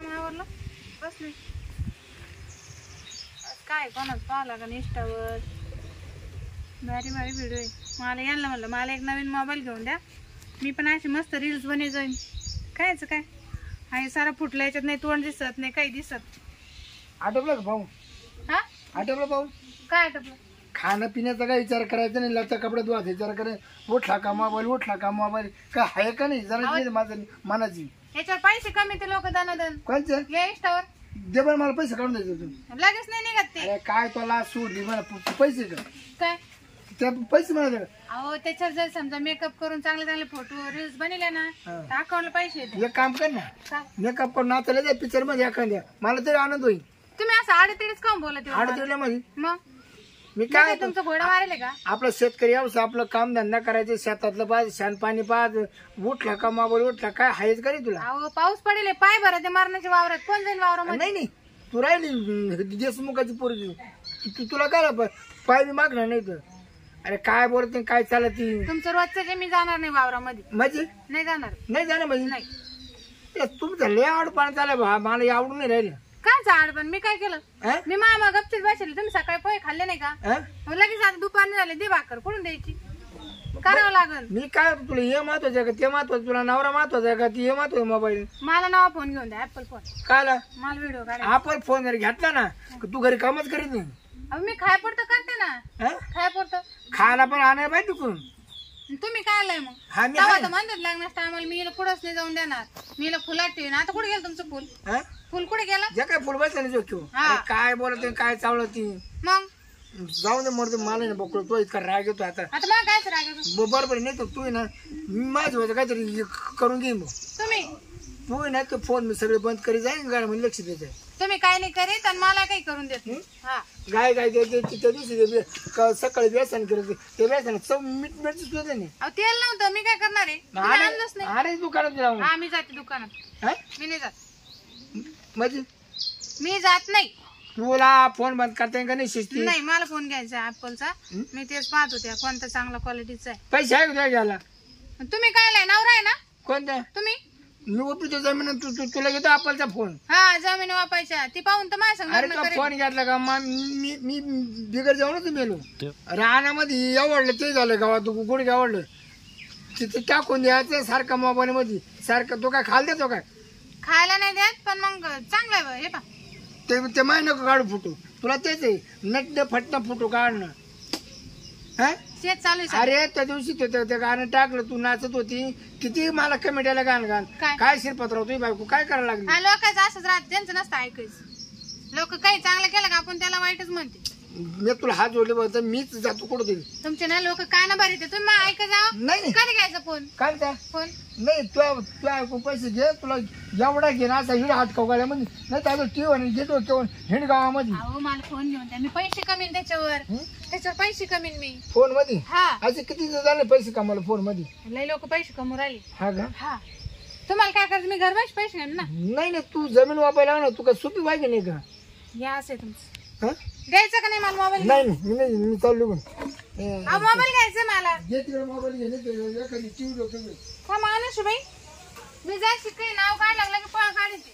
आवरलं बसले काय कोणाच पाहिला का इंस्टावर भारी भारी व्हिडिओ आहे. मला यांना म्हणलं मला एक नवीन मोबाईल घेऊन द्या, मी पण अशी मस्त रील्स बने जाईन. कायच काय आहे सारा फुटला, याच्यात नाही तोंड दिसत नाही काही दिसत. आटोपलं का भाऊ? हा आटोपलं भाऊ? काय आटपलं? खाणं पिण्याचा काय विचार करायचा नाही, लता कपडे धुवायचा विचार करायचा. उठला का मोबाईल, उठला का मोबाईल, काय आहे का नाही जरा माझं मनाची. याच्यावर पैसे कमी ते लोक दनादन कोणचं या इंस्टावर दे बरं, मला पैसे काढून द्यायचे तू. लगेच नाही निघत ते. अरे काय तुला सोडली मला पैसे का काय त्या पैसे मला दे. अहो त्याच्यावर जर समजा मेकअप करून चांगले चांगले फोटो रील्स बनले ना तर अकाउंटला पैसे येते. एक काम कर ना, काय मेकअप करून नाचायला द्या पिक्चर मध्ये एखाद्या, मला तरी आनंद होईल. तुम्ही असं आडतीडच काऊन बोलत आहे? आडतीडल्या मध्ये मग मी काय तुमचं घोडा मारेल का? आपलं शेतकरी यावं आपलं काम धंदा करायचं, शेतातलं पाज शान पाणी पाज, उठला का मोबाईल, उठला काय हायच करी तुला. अहो पाऊस पडेल पाय भरा ते मारण्याच्या वावरात, कोण जाईल वावरामध्ये? नाही नाही तू राहिली देशमुखाची पोरगी, तुला काय पाय बी मागणार नाही तर. अरे काय बोलत काय चालत तुमचं रोजचं जे मी जाणार नाही वावरामध्ये, म्हणजे नाही जाणार. नाही जाणार म्हणजे नाही तुमचं लय आवड पाणी चालय बा, मला आवडून नाही राहिलं. काय झाड पण मी काय केलं? हं? मी मामा गपचीत बसले, तुम्ही सकाळी पोहे खाल्ले नाही का? हं? मग लगेच आता दुपारने झाले, दे भाकर कुठून द्यायची? करावं लागल. मी काय तुला हे महत्वाचं आहे का ते महत्वाचं, तुला नवरा महत्वाचा आहे का ते हे महत्वाचं मोबाईल? मला नवा फोन घेऊन द्या, ऍपल फोन. काला मला व्हिडिओ काढा. आपण फोन जर घेतला ना तू घरी कामच करीत नाही. अहो मी खाय पुरतं करते ना, हं? खाय पुरतं. खायला पण आणाय पाहिजे तिकडून. तुम्ही काय आलाय मग? हा मी तेव्हा आहे. तर म्हणतात लग्नास टायमाला मी हिला पुढंच नाही जाऊन देणार, मी हिला फुलात ठेवीन. आता कुठे गेलं तुमचं फुल? हं? फुल कुठे गेलं? जे काय फुल बसला नाही जो हा. काय बोलत काय चावलं ती मग जाऊन दे मरते, मला ना बघतो तो इतका राग येतो आता. आता मला कायच रागायचं? बरोबर नाही तर तू ना माझं होतं काहीतरी करून घेईन मग. तुम्ही तू ना तो फोन मी सगळे बंद करी जाईन गाडी म्हणजे लक्ष देते. तुम्ही काय नाही करीत आणि मला काही करून देत नाही. हा गाय गाय त्या दिवशी सकाळी व्यसन करत ते व्यसन चव मीठ मिरची सुद्धा नाही. अहो तेल नव्हतं, मी काय करणार आहे? तुम्ही आणलंच नाही. अरे दुकानात जाऊन हा मी जाते दुकानात. हं? मी नाही जात, म्हणजे मी जात नाही. तुला फोन बंद करता येईल का नाही शिस्ती? नाही मला फोन घ्यायचा ऍपलचा, मी तेच पाहत होते कोणता चांगला क्वालिटीचा आहे. पैसे आहे का तुला घ्यायला? तुम्ही काय लाय नवरा आहे ना कोणत्या तुम्ही? मी ओपीतो जमीन तुला घेतो आपलचा फोन. हा जमीन वापायच्या ती पाहून तर माझ्या संग अरे लग्न तुला करेल. फोन घेतला का मी बिगर जाऊनच मेलो. रानामध्ये आवडलं ते झालं गावात गुडघे आवडलं तिथे टाकून द्यायचं सारखा मोबाईल मध्ये सारखं. तो काय खाल देतो काय? खायला नाही देत पण मग चांगला आहे हे पा. ते माय नको काढू फोटो, तुला तेच आहे नट फटणं फोटो काढणं. हा शेत चालू आहे सध्या. अरे त्या दिवशी ते गाणं टाकलं तू नाचत होती, किती मला कमेंट्याला गाणं गाण काय? काय शिरपत्राव तुझी बायको काय करायला लागली? हा लोकांचं असंच राहत, त्यांचं नसतं ऐकायचं. लोक काही चांगलं केलं का आपण त्याला वाईटच म्हणते. मी तुला हात जोडले बघ मीच जातो कुठं तरी. तुमचे ना लोक काय ना बरे तुम्ही मग ऐका जावं. नाही कधी घ्यायचा फोन? काय त्या फोन नाही तुला ऐकून पैसे घे, तुला एवढा घे ना असा हिड हात गाड्यामध्ये नाही तर टीव्ही आणि घेतो केवळ हिंड गावामध्ये. अहो मला फोन घेऊन द्या, मी पैसे कमीन त्याच्यावर. त्याच्यावर पैसे कमीन मी. फोन मध्ये हा असे किती झाले पैसे कमावले फोन मध्ये? लय लोक पैसे कमवून राहिले. हा का? हा तुम्हाला काय करायचं? मी घर बस पैसे घेईन ना. नाही नाही तू जमीन वापरायला ना तू काय सुपी पाहिजे नाही का? या असे तुमचं हा? द्यायचं का नाही मला मोबाईल? नाही नाही मी चाललो पण मोबाईल घ्यायचा मला. घे तिकडे मोबाईल घे नाही एखादी टीव्ही डोक्यात. का माणूस बाई मी जायची काही नाव काय लागलं की पळ काढते,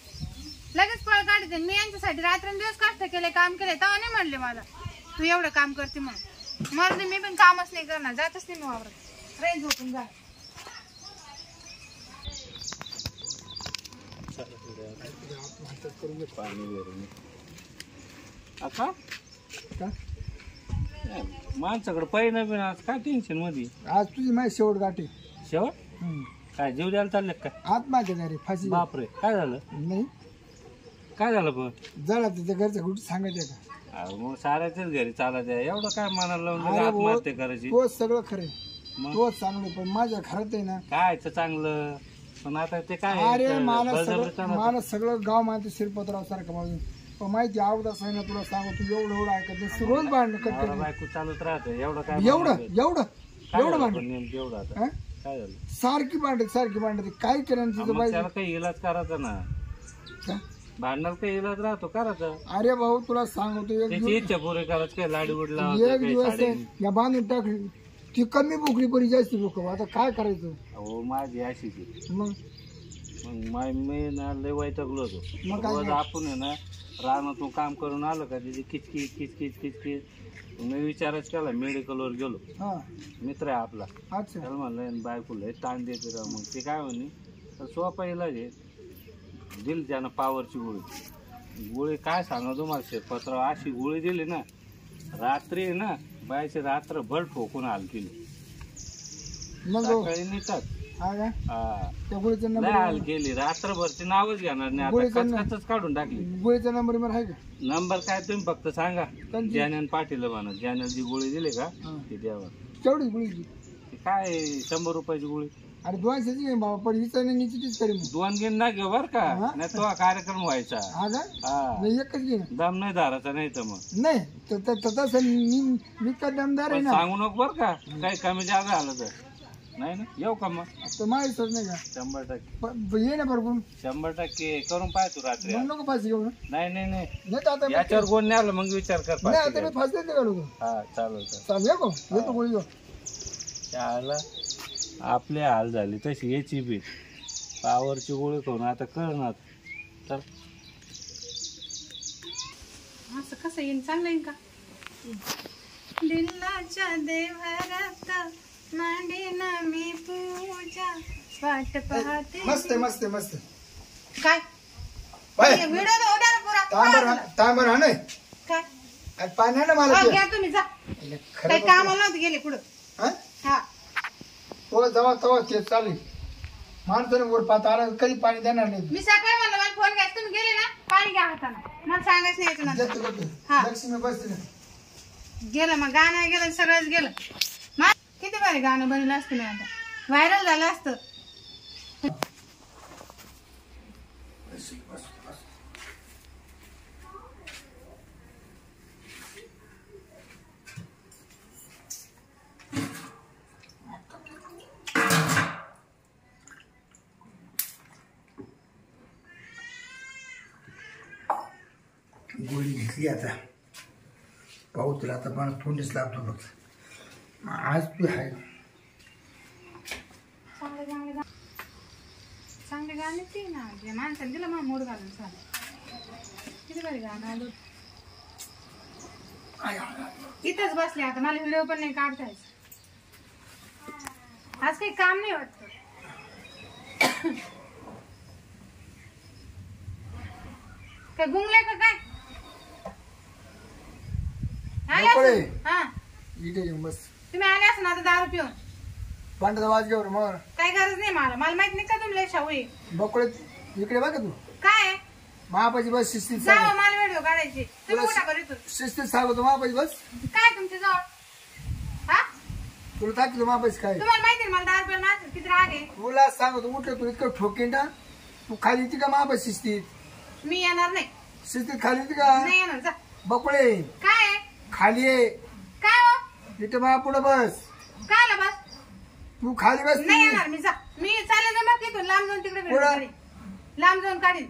लगेच पळ काढते. मी यांच्यासाठी रात्रंदिवस कष्ट केले, काम केले, तेव्हा नाही म्हणले मला तू एवढं काम करते म्हणून. मरते मी पण कामच नाही करणार, जातच नाही मी वावरत. रेंज झोपून जा. आता माणसाकडे पहिलं बिन आज काय टेन्शन मध्ये? आज तुझी माझी शेवट गाठी. शेवट काय जीव द्यायला चालले काय? आत्महत्या झाली फाशी. बापरे काय झालं? नाही काय झालं पण? झाला त्याच्या घरच्या कुठे सांगायचं का? अहो, मग साऱ्याच्याच घरी चालत आहे एवढं काय मनाला लावून अरे आत्महत्या करायची? तो सगळं खरं मग? तोच चांगलं पण माझ्या घरात आहे ना. काय चांगलं पण आता ते काय अरे मला बळजबरी सगळं मला सगळं गाव मानते शिरपतराव सारखं माझं पण माहिती आवडत आहे ना तुला सांगू तू एवढं एवढं ऐकत नाही. रोज भांडण नवरा करते बायको चालत राहतं एवढं काय? एवढं एवढं काय एवढं झालं भांडण पण नेमकं एवढं आता? हा? काय झालं? सारखी भांडते काय केलं तिचं मग बाई? त्याला काही इलाज करायचा ना, का? भांडणाला काही इलाज राहतो करायचा. अरे भाऊ तुला सांगतो एक त्याची इच्छा पुरी करायची काय लाडी उडला एक दिवस या बांधून टाकली ती कमी भुकली परी जास्त भुक. आता काय करायचं? हो माझी अशीच आहे. मग मग मी ना लय वैतागलो होतो. मग काय रोज आपण आहे ना रानातून काम करून आलं का तिथे किचकिच किचकिच किचकिच. मी विचारच केला, मेडिकलवर गेलो. हा मित्र आहे आपला, अच्छा त्याला म्हणलं बायकोला लय ताण देते राव. मग ते काय म्हणे तर सोपा इलाज आहे, दिली त्यानं पावरची गोळी. काय सांगा तुम्हाला शेतपत्र, अशी गोळी दिली ना रात्री आहे ना बायचे रात्रभर ठोकून हाल केली. मग सकाळी नेतात. हा का हा त्या गोळीचा लय नंबर हाल केली रात्रभरची, नावच घेणार नाही आता, कचकचच काढून टाकली. गोळीचा नंबर मला आहे का नंबर काय तुम्ही फक्त सांगा, कोणती? ज्ञानन पाटील म्हणा. ज्ञानन जी गोळी दिली का हा. ती द्यावा. केवढी गोळीची ती काय 100 रुपयाची गोळी. अरे 200ची घे बाबा पण हिचा नाही नीचीच करेन 2 घेऊन ना घेऊ बर का, हा? नाही तो कार्यक्रम व्हायचा. हा का हा नाही एकच घे ना दम नाही धाराचा, नाही तर मग नाही तसं मी का दमदार आहे पण ना सांगू नको बर का, काही कमी जागा आलं तर. नाही ना येऊ का मग? तो माहित नाही का 100% ये ना बरोबर 100% करून पाय तू रात्री. मग नको पाच घेऊ ना नाही नाही नाही, नाही तर आता याच्यावर कोण नाही आलं मग विचार कर नाही आता मी पाचशे. फास देते का लोक हा चालेल चालेल येतो येतो गोळी घेऊ त्याला आपले हाल झाले तशी याची बी पावरची गोळी खाऊन आता करणार तर. असं कसं येईन, चांगलं येईन का? दिलाच्या देवरात मांडीन मी पूजा, वाट पाहते. मस्त आहे, मस्त आहे, मस्त आहे. काय बाय व्हिडिओ होता ना पुरा? तांबर हा नाही काय आज पाणी आहे ना मला हा, ते. घ्या तुम्ही जा. खरं काही कामाला नव्हते गेले पुढं. हा हा तो जवळ तवा ते चालेल माणसाने वर पाहता आला कधी पाणी देणार नाही. मी सकाळी म्हणलं मला फोन घ्या, तुम्ही गेले ना पाणी घ्या हाताना, मला सांगायचं नाही याच्या देतो, नंतर. देतो. हा. लक्ष्मी बसते ना. गेलं मग गाणं गेलं, सगळंच गेलं. मा किती भारी गाणं बनलं असतं मी आता, व्हायरल झालं असतं. गोळी घेतली आता पाहू तुला आता मला तोंडीच लागतो फक्त आज तू आहे चांगले गाणे ते ना, जे माणसाने दिलं मग मूड घालून चालेल. किती भारी गाणं आलं. इथंच बसले आता, मला व्हिडिओ पण नाही काढता यायचं. आज काही काम नाही वाटत. काय गुंगले का काय? आले नको रे. असेल. हा इथे येऊन बस तुम्ही आले असं ना आता दारू पिऊन. पांढरा वाज घेऊ रे मग काही गरज नाही मला माहित नाही का तुम्ही शाहू बकोळे इकडे बघा तू काय महापाची बस शिस्तीत जावा सांग मला व्हिडिओ काढायची. तुम्ही तुला उठा बरं इथून. शिस्तीत सांगतो महापाची बस काय तुमच्या जवळ? हा तुला टाकलं महापाची काय तुम्हाला माहिती आहे मला दारू पिऊन माणसं किती राग आहे. तुला सांगतो उठलं तू इतकं ठोकेन ना तू खाली येते का महापाची शिस्तीत मी येणार नाही. शिस्तीत खाली येते का नाही येणार. जा. बकोळे काय आहे? खाली ये काय हो इथे मा पुढे बस काय आला बस? तू खाली बस नाही येणार मी. जा. मी चालेल ना मग इथून लांब जाऊन तिकडे व्हिडिओ पुढं. काढीन. लांब जाऊन काढीन.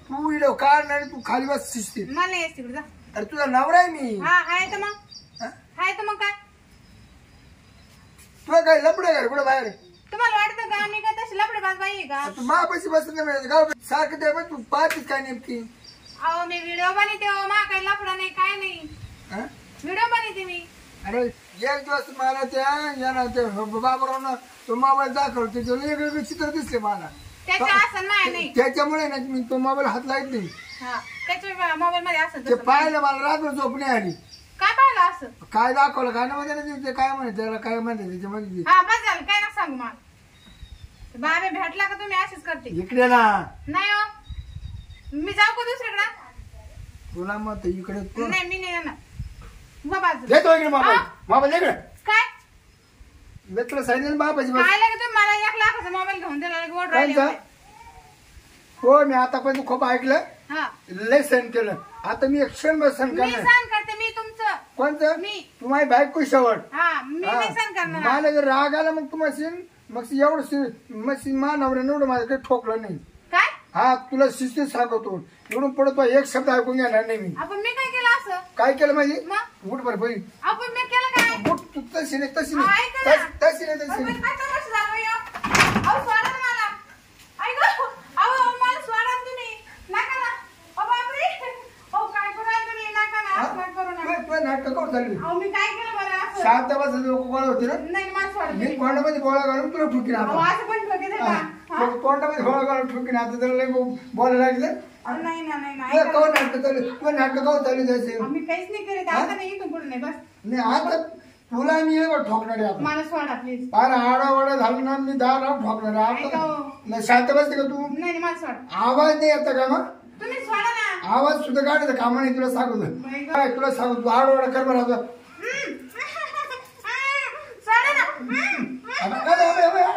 तू इडो काढणार तू खाली बस शिस्तीत मला नाही यायचं तिकडे. जा. अरे तुझा नवरा आहे मी हा आहे तर मग. हा? आहे तर मग काय तुला काय लपडे का कुठं बाहेर तुम्हाला वाटतं का मी काय तशी लफडेबाज बाई आहे का? तू महापाशी बस नाही मिळत गाव सारखं ते बघ, तू पाहतीस काय नेमकी अहो मी व्हिडिओ बनवते हो. मा काही लफडा नाही काय नाही. हा? व्हिडिओ बनवते मी. अरे एक दिवस मला त्या यानं ते बाबरावनं तो मोबाईल दाखवला त्याच्यावर वेगवेगळे चित्र दिसले मला त्याच्या असं नाही नाही. त्याच्यामुळे ना मी तो मोबाईल हात लावत नाही हा त्याच्या मोबाईल मध्ये असं ते तसं. पाहिलं मला रात्र झोप नाही आली काय पाहिलं असं? काय दाखवलं काय ना मध्ये ते काय म्हणते त्याला काय म्हणते त्याच्यामध्ये हा बस झालं काय ना सांगू मला. बाबे भेटला का तुम्ही अशीच करते. इकडे ना नाही हो मी जाऊ का दुसरीकडे? तुला मत इकडे तू नाही मी नाही येणार. बाबा घेतो इकडे मोबाईल मोबाईल इकडे काय मी तुला सांगितलं बाबाची बस काय लागेल तुम्ही मला 1 लाखाचा मोबाईल घेऊन दिला गोड राहिले कोणचा? होते. हो मी आतापर्यंत खूप ऐकलं हा लय सहन केलं आता मी एक क्षण सहन मी करणार सहन करते. मी तुमचं कोणतं मी तू माझी बायको शेवट हा मी नाही सहन करणार. मला जर राग आला मग तू मग एवढं मानवऱ्या एवढं माझ्याकडे ठोकलं नाही काय हा तुला शिस्तीत सांगतो एवढून पडतो एक शब्द ऐकून घेणार नाही मी आपण मी काय केलं असं? काय केलं माझी मग उठ बरं बाई आपण मी केलं काय? उठ तू तशी नाही तशी हा, नाही ऐका ना. तशी नाही तशी आपण नाही काय तमाशा झाला हो? अहो सोडा ना मला. ऐका शांत बस लोक गोळा होते ना नाही मला सोडा मी तोंडामध्ये गोळा घालून तुला ठुकीन अहो, आता असं पण ठोके देता हा? तोंडामध्ये गोळा घालून ठुकीन आता त्याला लय बोलायला लागलं अहो, नाही ना नाही ना तुला ऐका कवा ना. नाटक चालू तुला नाटक कवा चालू जायचं आम्ही काहीच नाही करीत आता नाही इथून पुढे नाही बस नाही आता तुला मी एवढं ठोकणार आहे आता मला सोडा प्लीज फार आडावाडा झालं ना मी 10 राऊंड ठोकणार आहे ऐका आता हो. नाही शांत बसते का तू नाही मला सोडा आवाज नाही येतं का मग तुम्ही सोडा ना आवाज सुद्धा काढायचं कामा नाही तुला सांगतो बाई गं. काय तुला सांगतो तू आडावाडा कर बरं आता सोडा ना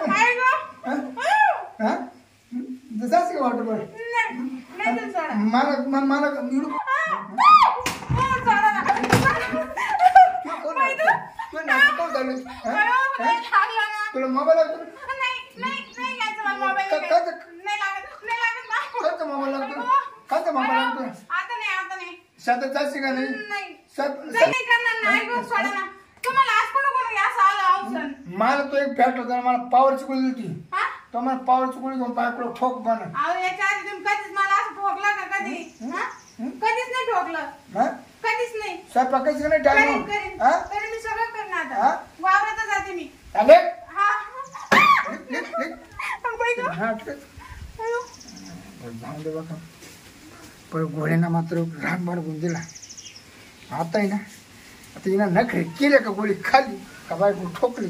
काय गं? जसाच का वाटत बरं नाही नाही तर सोडा मला सोडा ना तुला मोबाईल मोबाईल लागतो शेतात जायची का नाही मला तो एक फॅट होता मला पावरची गोळी दिली तो मला पावरची गोळी घेऊन पायाकडे ठोक बनत कधीच नाही स्वयंपाकाची नाही करीन टाइम करीन हा तरी मी सगळं करीन आता हा? वावरातच जाते मी चाले हा जाऊ दे बघा पण गोळ्यांना मात्र राग बाळगून दिला आता आहे ना आता हिना नखरे केले का गोळी खाली का बायको ठोकली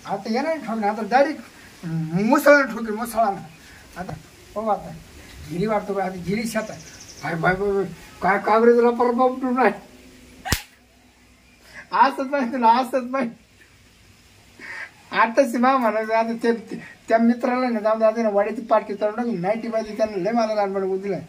आता येणार ठोकली आता डायरेक्ट मुसळानं ठोकली मुसळानं आता हो आता झिरी वाटतो बा आता झिरी शेतात बाय बाय बाय काय कागरे तुला परत नाही असंच पाहिजे तुला असंच पाहिजे आताच मा म्हणायचं आता त्या मित्राला ना जाऊन ना वाड्याची पाटकी चढवून 90 पाहिजे त्यांना लय मला लहानपणी दिलं